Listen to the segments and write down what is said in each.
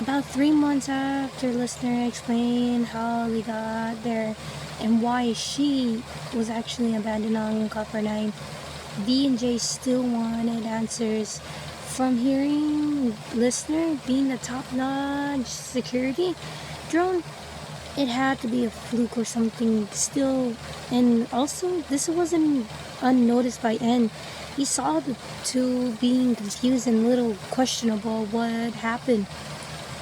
About 3 months after listener explained how they got there and why she was actually abandoned on Copper 9, B and J still wanted answers. From hearing listener being the top-notch security drone, it had to be a fluke or something still. And also, this wasn't unnoticed by N. He saw the two being confused and a little questionable what happened.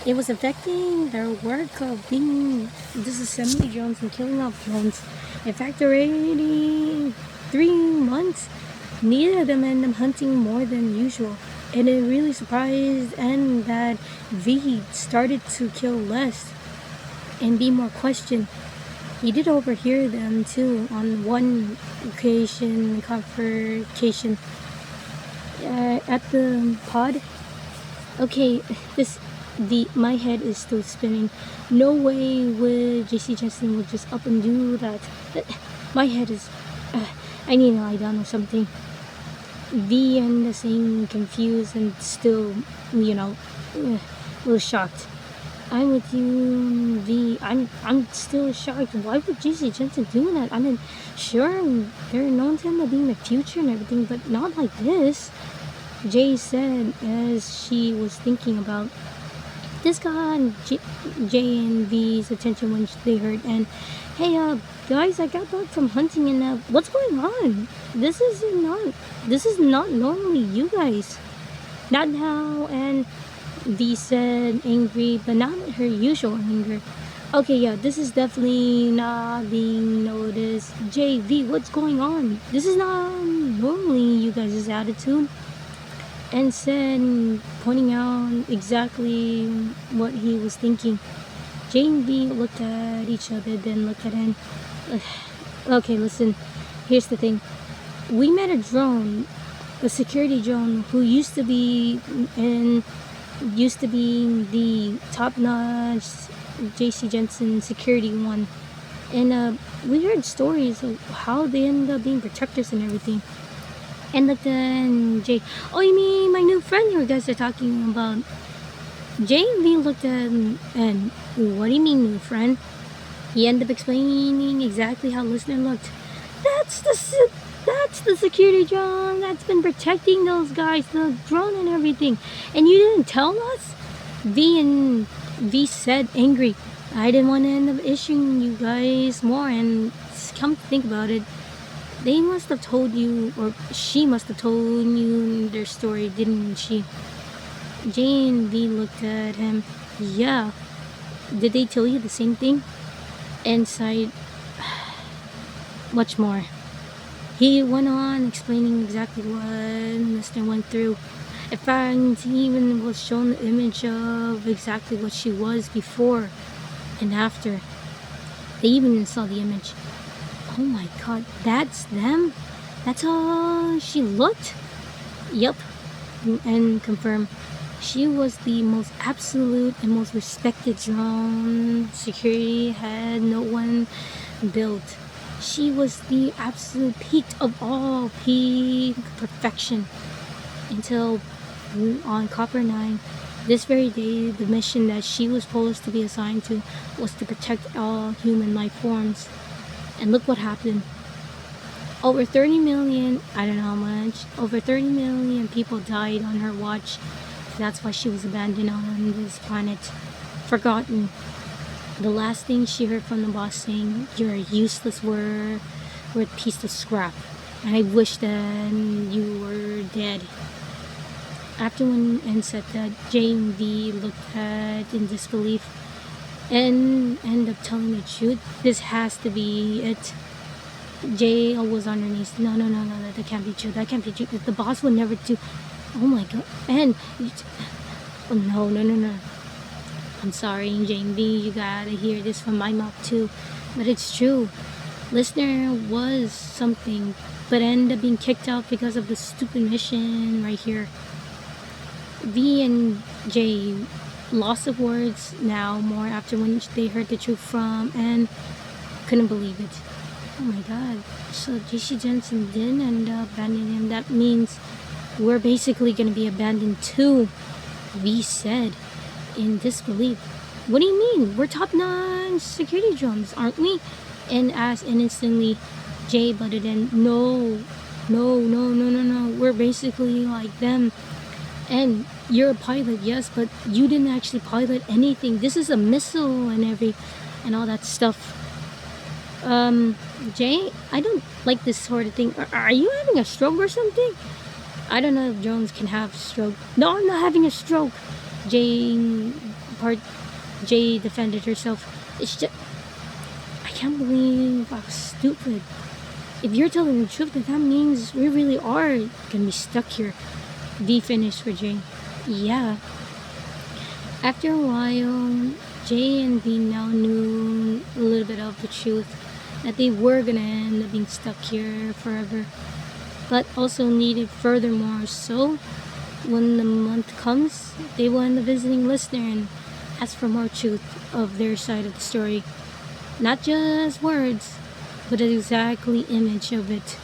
It was affecting their work of being disassembly drones and killing off drones. In fact, already 3 months, neither of them ended up hunting more than usual. And it really surprised N that V started to kill less and be more questioned. He did overhear them too on one occasion, confrontation at the pod. Okay, my head is still spinning. No way would JC Jensen would just up and do that. My head is. I need to lie down or something. V and the same confused and still, a little shocked. I'm with you, V. I'm still shocked. Why would JC Jensen do that? I mean, sure, they're known to him as being the future and everything, but not like this. Jay said as she was thinking about this got J and V's attention when they heard, and hey, guys, I got back from hunting and what's going on? This is not normally you guys. Not now. And V said angry, but not her usual anger. Okay, yeah, this is definitely not being noticed. JV, what's going on? This is not normally you guys' attitude. And said, pointing out exactly what he was thinking. J and V looked at each other, then looked at him. Okay, listen, here's the thing. We met a drone, a security drone, who used to be the top-notch JC Jensen security one. And we heard stories of how they ended up being protectors and everything. And looked at Jay. Oh, you mean my new friend you guys are talking about? Jay and V looked at him and, what do you mean, new friend? He ended up explaining exactly how listener looked. That's the security drone that's been protecting those guys, the drone and everything. And you didn't tell us? V said angry. I didn't want to end up issuing you guys more, and come to think about it, they must have told you, or she must have told you their story, didn't she? J and V looked at him. Yeah. Did they tell you the same thing? And sighed. Much more. He went on explaining exactly what Mr. went through. In fact, he even was shown the image of exactly what she was before and after. They even saw the image. Oh my god, that's them? That's how she looked? Yup. And confirmed. She was the most absolute and most respected drone security had no one built. She was the absolute peak of all peak perfection. Until on Copper 9, this very day, the mission that she was supposed to be assigned to was to protect all human life forms. And look what happened. Over 30 million, I don't know how much, over 30 million people died on her watch. That's why she was abandoned on this planet. Forgotten. The last thing she heard from the boss saying, "You're a useless word, we're a piece of scrap. And I wish that you were dead." After when N said that, J and V looked at in disbelief and ended up telling the truth. This has to be it. Jay was on her knees. No, that can't be true. That can't be true. The boss would never do. Oh my god. And oh, no. I'm sorry, J and V. You gotta hear this from my mouth too. But it's true. Listener was something, but ended up being kicked out because of the stupid mission right here. V and J loss of words now more after when they heard the truth from and couldn't believe it. Oh my god. So JC Jensen didn't end up abandoning him. That means we're basically gonna be abandoned too. V said. in disbelief. What do you mean? We're top-notch security drones, aren't we? And instantly, Jay butted in. No, no, no, no, no, no. We're basically like them. And you're a pilot, yes, but you didn't actually pilot anything. This is a missile and all that stuff. Jay, I don't like this sort of thing. Are you having a stroke or something? I don't know if drones can have stroke. No, I'm not having a stroke. Jay defended herself. It's just, I can't believe I was stupid. If you're telling the truth, then that means we really are gonna be stuck here. V finished for Jay. Yeah. After a while, Jay and V now knew a little bit of the truth, that they were gonna end up being stuck here forever, but also needed furthermore. So when the month comes, they will end up visiting listener and ask for more truth of their side of the story. Not just words, but an exactly image of it.